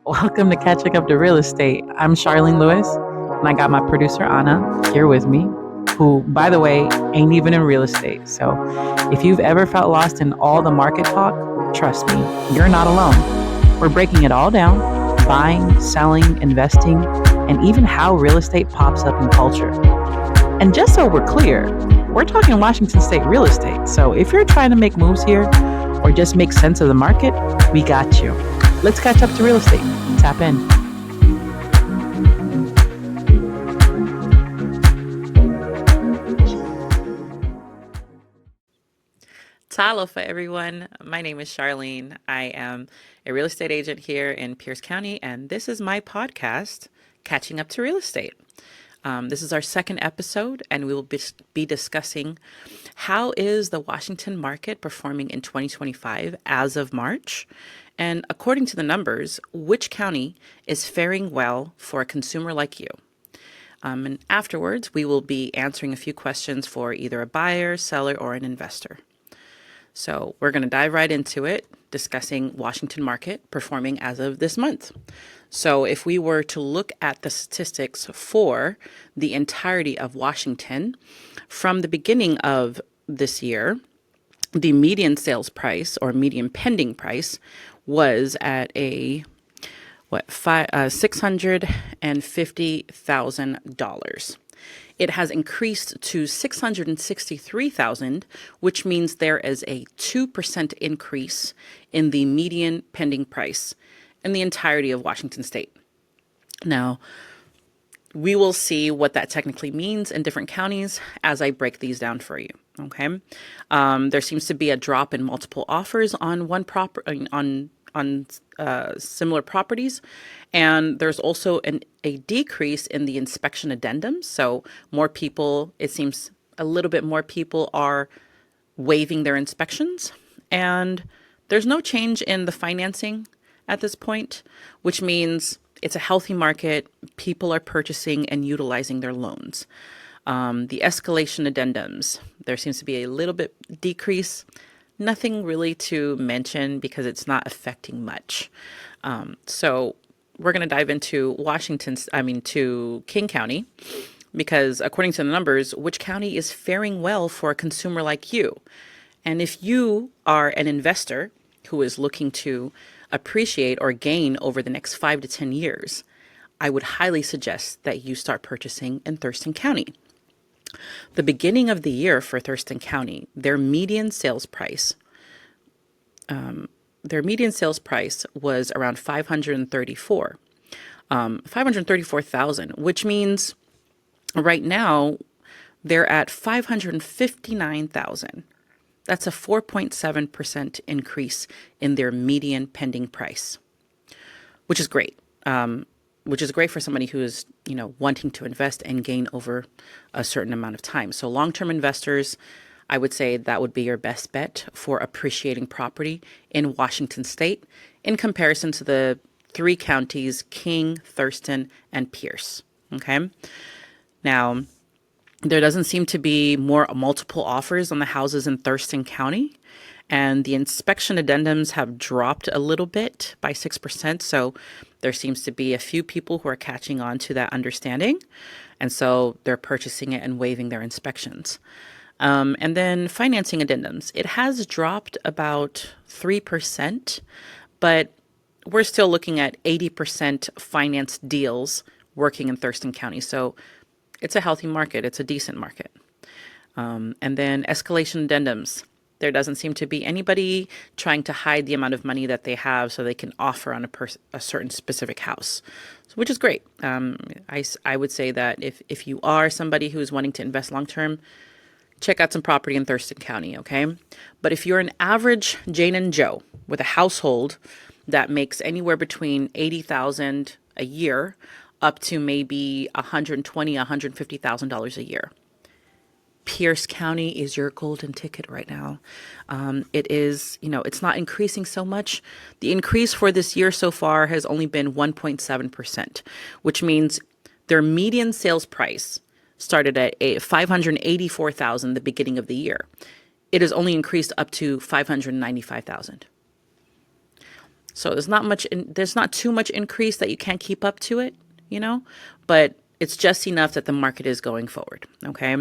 Welcome to Catching Up to Real Estate. I'm Charlene Lewis, and I got my producer Anna here with me, who, by the way, ain't even in real estate. So if you've ever felt lost in all the market talk, trust me, you're not alone. We're breaking it all down: buying, selling, investing, and even how real estate pops up in culture. And just so we're clear, we're talking Washington State real estate. So if you're trying to make moves here or just make sense of the market, we got you. Let's catch up to real estate. Tap in. Talofa, everyone. My name is Charlene. I am a real estate agent here in Pierce County, and this is my podcast, Catching Up to Real Estate. This is our second episode, and we will be discussing how is the Washington market performing in 2025 as of March, and according to the numbers, which county is faring well for a consumer like you. And afterwards, we will be answering a few questions for either a buyer, seller, or an investor. So we're going to dive right into it, discussing Washington market performing as of this month. So if we were to look at the statistics for the entirety of Washington, from the beginning of this year, the median sales price or median pending price was at $650,000. It has increased to $663,000, which means there is a 2% increase in the median pending price in the entirety of Washington State. Now, we will see what that technically means in different counties as I break these down for you. Okay, there seems to be a drop in multiple offers on similar properties, and there's also a decrease in the inspection addendums. So more people, it seems a little bit more people are waiving their inspections, and there's no change in the financing at this point, which means it's a healthy market. People are purchasing and utilizing their loans. The escalation addendums, there seems to be a little bit decrease. Nothing really to mention because it's not affecting much. So we're going to dive into to King County, because according to the numbers, which county is faring well for a consumer like you? And if you are an investor who is looking to appreciate or gain over the next 5 to 10 years, I would highly suggest that you start purchasing in Thurston County. The beginning of the year for Thurston County, their median sales price was around $534,000, which means right now they're at $559,000. That's a 4.7% increase in their median pending price, which is great. Which is great for somebody who is, wanting to invest and gain over a certain amount of time. So long-term investors, I would say that would be your best bet for appreciating property in Washington State in comparison to the three counties, King, Thurston, and Pierce. Okay. Now, there doesn't seem to be multiple offers on the houses in Thurston County, and the inspection addendums have dropped a little bit by 6%. So there seems to be a few people who are catching on to that understanding, and so they're purchasing it and waiving their inspections. And then financing addendums, it has dropped about 3%, but we're still looking at 80% financed deals working in Thurston County. So it's a healthy market. It's a decent market. And then escalation addendums. There doesn't seem to be anybody trying to hide the amount of money that they have so they can offer on a certain specific house, which is great. I would say that if you are somebody who is wanting to invest long-term, check out some property in Thurston County, okay? But if you're an average Jane and Joe with a household that makes anywhere between $80,000 a year up to maybe $120,000, $150,000 a year, Pierce County is your golden ticket right now. It is, it's not increasing so much. The increase for this year so far has only been 1.7%, which means their median sales price started at $584,000 the beginning of the year. It has only increased up to $595,000. So there's not too much increase that you can't keep up to it, but it's just enough that the market is going forward. Okay.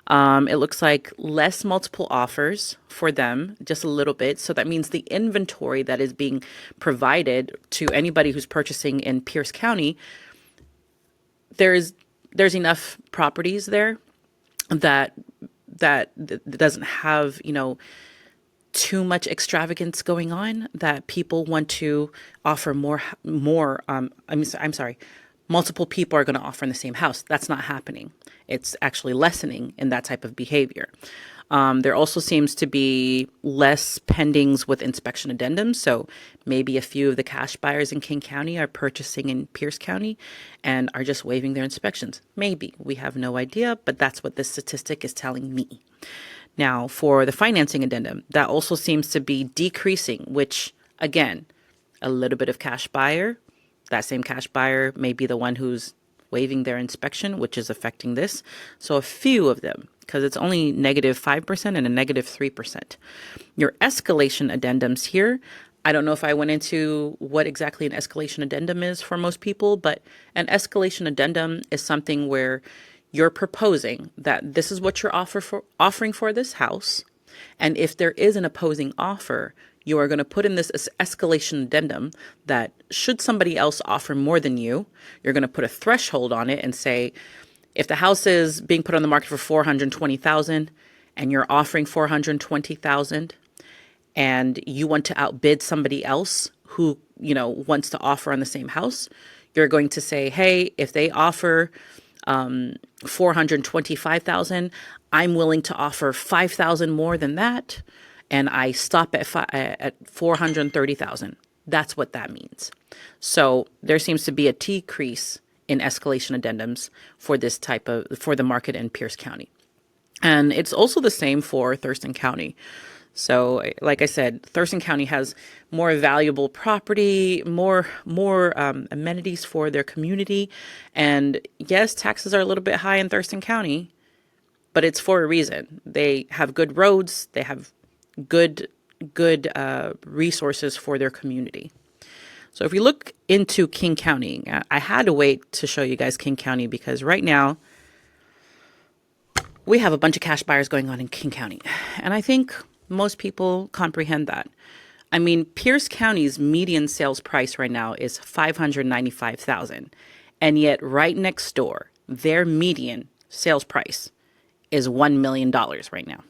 It looks like less multiple offers for them, just a little bit. So that means the inventory that is being provided to anybody who's purchasing in Pierce County, there's enough properties there that doesn't have, too much extravagance going on, that people want to offer more. I'm sorry, multiple people are going to offer in the same house. That's not happening. It's actually lessening in that type of behavior. There also seems to be less pendings with inspection addendums. So maybe a few of the cash buyers in King County are purchasing in Pierce County and are just waiving their inspections. Maybe. We have no idea, but that's what this statistic is telling me. Now, for the financing addendum, that also seems to be decreasing, which, again, a little bit of cash buyer. That same cash buyer may be the one who's waiving their inspection, which is affecting this. So a few of them, because it's only -5% and a -3%. Your escalation addendums here, I don't know if I went into what exactly an escalation addendum is for most people, but an escalation addendum is something where you're proposing that this is what you're offering for this house. And if there is an opposing offer, you are going to put in this escalation addendum that should somebody else offer more than you, you're going to put a threshold on it and say, if the house is being put on the market for $420,000 and you're offering $420,000 and you want to outbid somebody else who, wants to offer on the same house, you're going to say, hey, if they offer $425,000, I'm willing to offer $5,000 more than that, and I stop at $430,000. That's what that means. So there seems to be a decrease in escalation addendums for the market in Pierce County, and it's also the same for Thurston County. So, like I said, Thurston County has more valuable property, more amenities for their community. And yes, taxes are a little bit high in Thurston County, but it's for a reason. They have good roads. They have good resources for their community. So if you look into King County, I had to wait to show you guys King County because right now we have a bunch of cash buyers going on in King County. And I think most people comprehend that. I mean, Pierce County's median sales price right now is $595,000. And yet right next door, their median sales price is $1 million right now.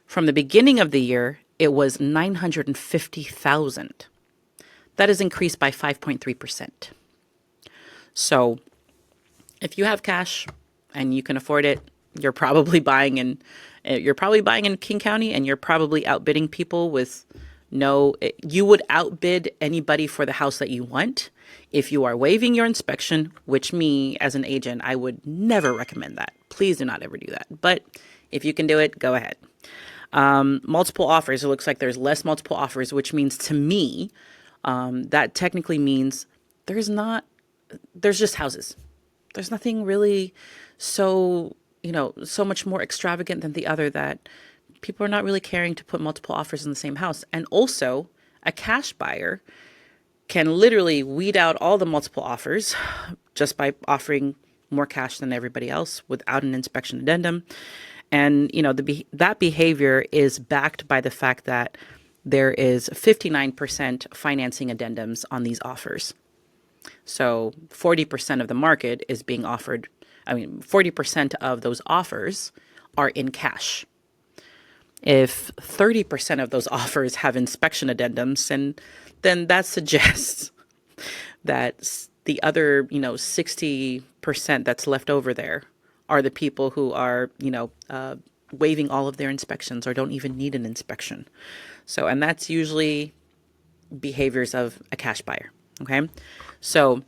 From the beginning of the year, it was $950,000. That is increased by 5.3%. So if you have cash and you can afford it, you're probably buying in King County, and you're probably outbidding people with you would outbid anybody for the house that you want. If you are waiving your inspection, which me as an agent, I would never recommend that. Please do not ever do that. But if you can do it, go ahead. Multiple offers. It looks like there's less multiple offers, which means to me, that technically means there's just houses. There's nothing really so much more extravagant than the other that people are not really caring to put multiple offers in the same house. And also, a cash buyer can literally weed out all the multiple offers just by offering more cash than everybody else without an inspection addendum. And, that behavior is backed by the fact that there is 59% financing addendums on these offers. So 40% of the market is being offered. 40% of those offers are in cash. If 30% of those offers have inspection addendums, then that suggests that the other, 60% that's left over there are the people who are, waiving all of their inspections or don't even need an inspection. So, and that's usually behaviors of a cash buyer. Okay. So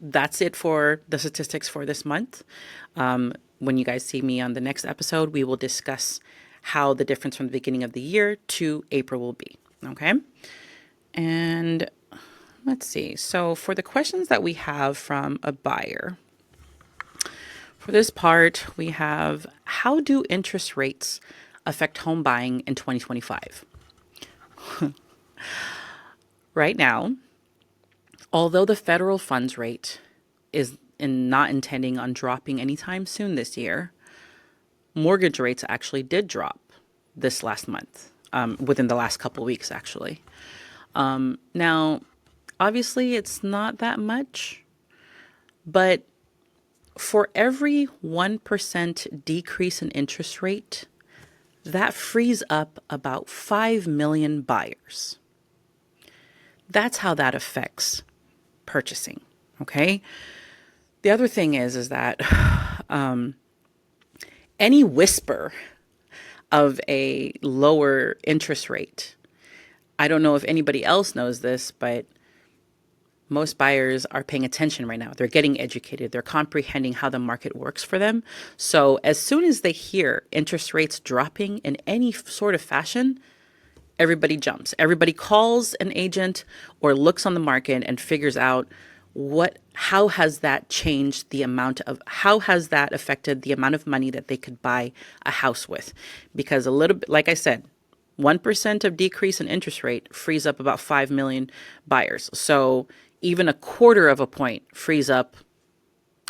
that's it for the statistics for this month. When you guys see me on the next episode, we will discuss how the difference from the beginning of the year to April will be. Okay. And let's see. So for the questions that we have from a buyer, for this part, we have, how do interest rates affect home buying in 2025? Right now, although the federal funds rate is not intending on dropping anytime soon this year, mortgage rates actually did drop this last month, within the last couple weeks, actually. Now, obviously, it's not that much, but for every 1% decrease in interest rate, that frees up about 5 million buyers. That's how that affects purchasing, okay? The other thing is that any whisper of a lower interest rate, I don't know if anybody else knows this, but most buyers are paying attention right now. They're getting educated. They're comprehending how the market works for them. So as soon as they hear interest rates dropping in any sort of fashion, everybody jumps. Everybody calls an agent or looks on the market and figures out how has that changed how has that affected the amount of money that they could buy a house with? Because a little bit, like I said, 1% of decrease in interest rate frees up about 5 million buyers. So even a quarter of a point frees up,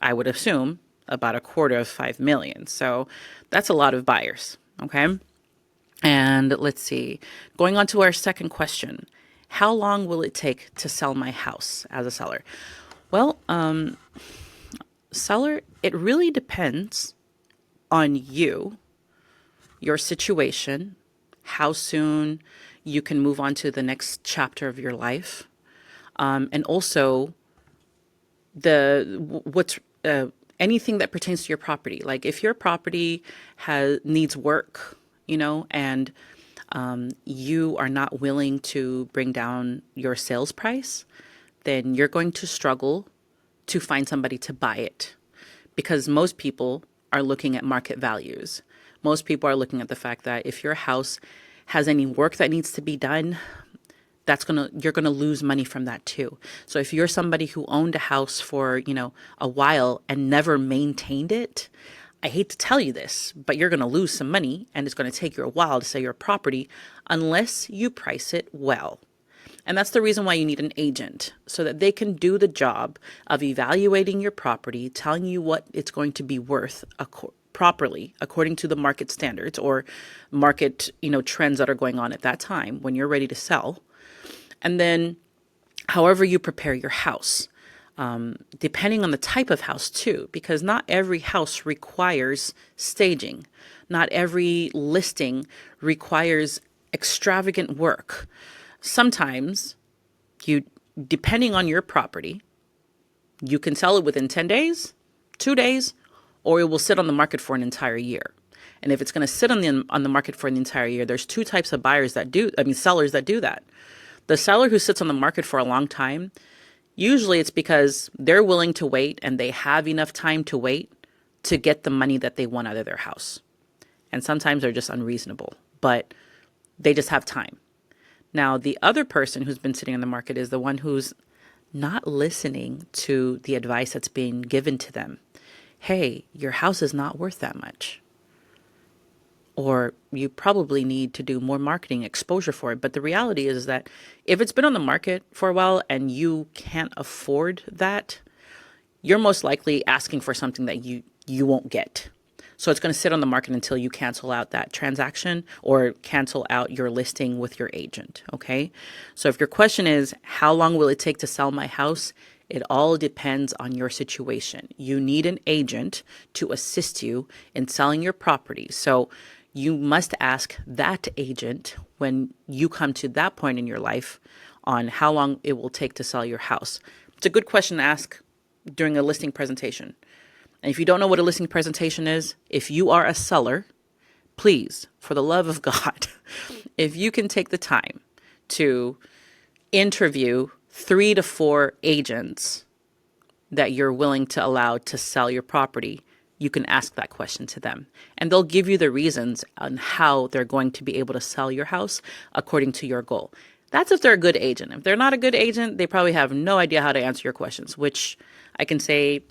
I would assume, about a quarter of 5 million. So that's a lot of buyers. Okay. And let's see, going on to our second question, how long will it take to sell my house as a seller? Well, seller, it really depends on you, your situation, how soon you can move on to the next chapter of your life. And also anything that pertains to your property. Like if your property needs work, and you are not willing to bring down your sales price, then you're going to struggle to find somebody to buy it, because most people are looking at market values. Most people are looking at the fact that if your house has any work that needs to be done, you're gonna lose money from that too. So if you're somebody who owned a house for, a while and never maintained it, I hate to tell you this, but you're gonna lose some money, and it's gonna take you a while to sell your property unless you price it well. And that's the reason why you need an agent, so that they can do the job of evaluating your property, telling you what it's going to be worth properly according to the market standards or market, trends that are going on at that time when you're ready to sell. And then however you prepare your house, depending on the type of house too, because not every house requires staging. Not every listing requires extravagant work. Sometimes depending on your property, you can sell it within 10 days, 2 days, or it will sit on the market for an entire year. And if it's going to sit on the market for an entire year, there's two types of sellers that do that. The seller who sits on the market for a long time, usually it's because they're willing to wait and they have enough time to wait to get the money that they want out of their house. And sometimes they're just unreasonable, but they just have time. Now, the other person who's been sitting on the market is the one who's not listening to the advice that's being given to them. Hey, your house is not worth that much. Or you probably need to do more marketing exposure for it. But the reality is that if it's been on the market for a while and you can't afford that, you're most likely asking for something that you won't get. So it's going to sit on the market until you cancel out that transaction or cancel out your listing with your agent. Okay. So if your question is, how long will it take to sell my house? It all depends on your situation. You need an agent to assist you in selling your property. So you must ask that agent when you come to that point in your life on how long it will take to sell your house. It's a good question to ask during a listing presentation. And if you don't know what a listing presentation is, if you are a seller, please, for the love of God, if you can take the time to interview 3 to 4 agents that you're willing to allow to sell your property, you can ask that question to them. And they'll give you the reasons on how they're going to be able to sell your house according to your goal. That's if they're a good agent. If they're not a good agent, they probably have no idea how to answer your questions, which I can say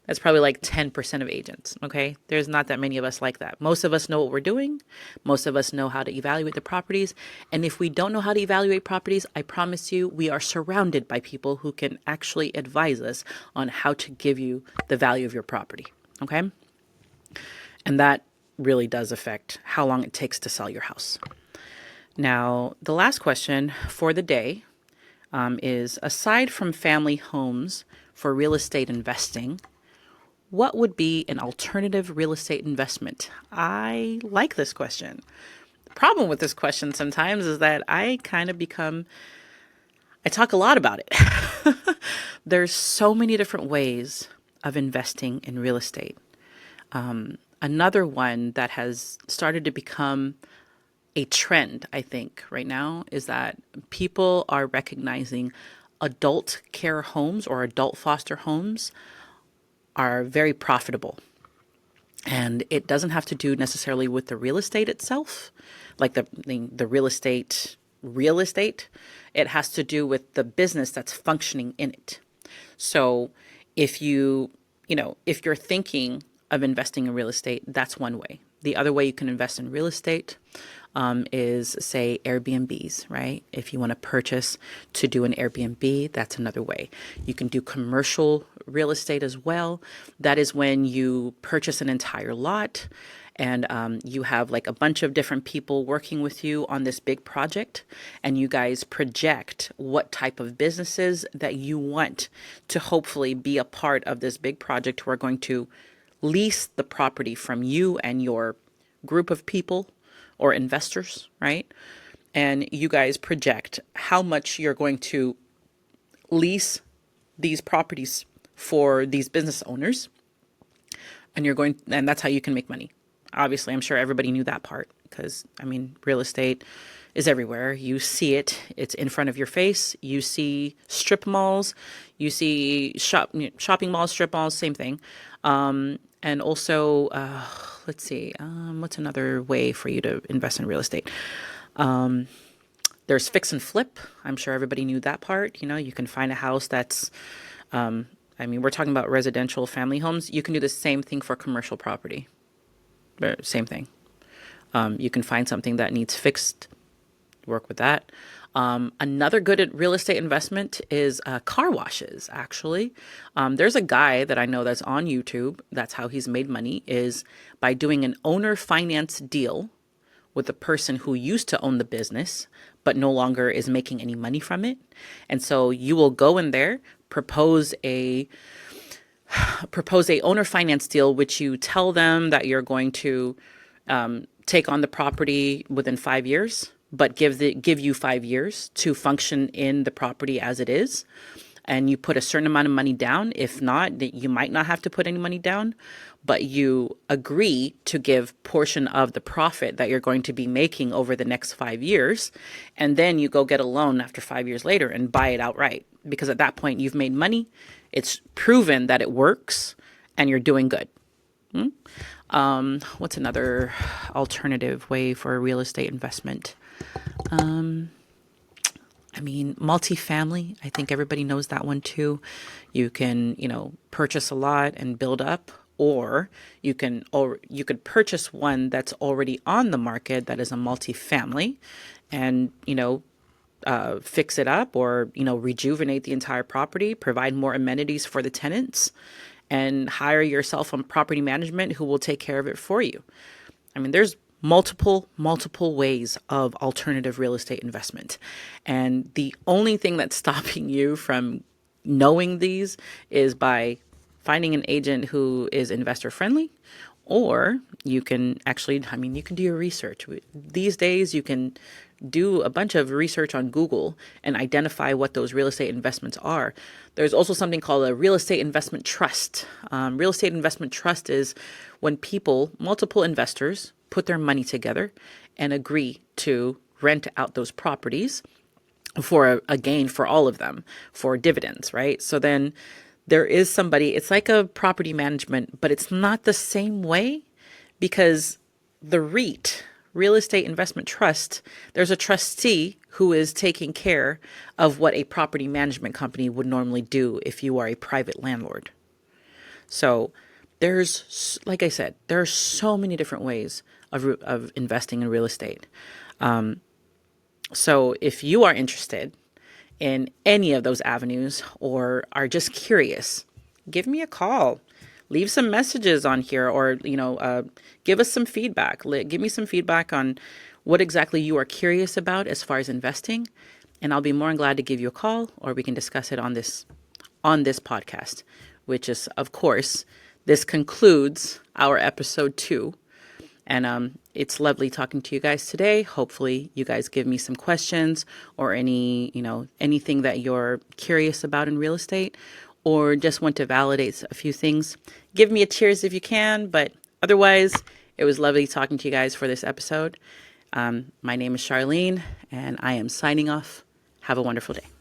That's probably like 10% of agents. Okay. There's not that many of us like that. Most of us know what we're doing. Most of us know how to evaluate the properties. And if we don't know how to evaluate properties, I promise you, we are surrounded by people who can actually advise us on how to give you the value of your property. Okay. And that really does affect how long it takes to sell your house. Now, the last question for the day is, aside from family homes for real estate investing, what would be an alternative real estate investment? I like this question. The problem with this question sometimes is that I talk a lot about it. There's so many different ways of investing in real estate. Another one that has started to become a trend, I think, right now is that people are recognizing adult care homes or adult foster homes are very profitable. And it doesn't have to do necessarily with the real estate itself, like the real estate. It has to do with the business that's functioning in it. So if if you're thinking of investing in real estate, that's one way. The other way you can invest in real estate is, say, Airbnbs, right? If you want to purchase to do an Airbnb, that's another way. You can do commercial real estate as well. That is when you purchase an entire lot and you have like a bunch of different people working with you on this big project, and you guys project what type of businesses that you want to hopefully be a part of this big project who are going to lease the property from you and your group of people or investors, right? And you guys project how much you're going to lease these properties for these business owners. And that's how you can make money. Obviously, I'm sure everybody knew that part because, real estate is everywhere. You see it. It's in front of your face. You see strip malls. You see shopping malls, strip malls, same thing. And also, let's see, what's another way for you to invest in real estate? There's fix and flip. I'm sure everybody knew that part. You can find a house that's, we're talking about residential family homes. You can do the same thing for commercial property. Same thing. You can find something that needs fixed, work with that. Another good real estate investment is car washes, actually. There's a guy that I know that's on YouTube. That's how he's made money, is by doing an owner finance deal with a person who used to own the business, but no longer is making any money from it. And so you will go in there, propose a owner finance deal, which you tell them that you're going to take on the property within 5 years, but give you 5 years to function in the property as it is. And you put a certain amount of money down. If not, you might not have to put any money down, but you agree to give portion of the profit that you're going to be making over the next 5 years. And then you go get a loan after 5 years later and buy it outright. Because at that point you've made money. It's proven that it works and you're doing good. What's another alternative way for a real estate investment? Multifamily. I think everybody knows that one too. You can, purchase a lot and build up, or you could purchase one that's already on the market that is a multifamily, and fix it up, or rejuvenate the entire property, provide more amenities for the tenants, and hire yourself a property management who will take care of it for you. There's multiple ways of alternative real estate investment. And the only thing that's stopping you from knowing these is by finding an agent who is investor friendly, or you can actually, you can do your research. These days, you can do a bunch of research on Google and identify what those real estate investments are. There's also something called a real estate investment trust. Real estate investment trust is when multiple investors, put their money together and agree to rent out those properties for a gain for all of them, for dividends, right? So then there is somebody, it's like a property management, but it's not the same way, because the REIT, real estate investment trust, there's a trustee who is taking care of what a property management company would normally do if you are a private landlord. So like I said, there are so many different ways of investing in real estate. So if you are interested in any of those avenues or are just curious, give me a call. Leave some messages on here, or give us some feedback. Give me some feedback on what exactly you are curious about as far as investing, and I'll be more than glad to give you a call, or we can discuss it on this podcast. Which is, of course, this concludes our episode 2. And it's lovely talking to you guys today. Hopefully you guys give me some questions or anything that you're curious about in real estate, or just want to validate a few things. Give me a cheers if you can, but otherwise, it was lovely talking to you guys for this episode. My name is Charlene, and I am signing off. Have a wonderful day.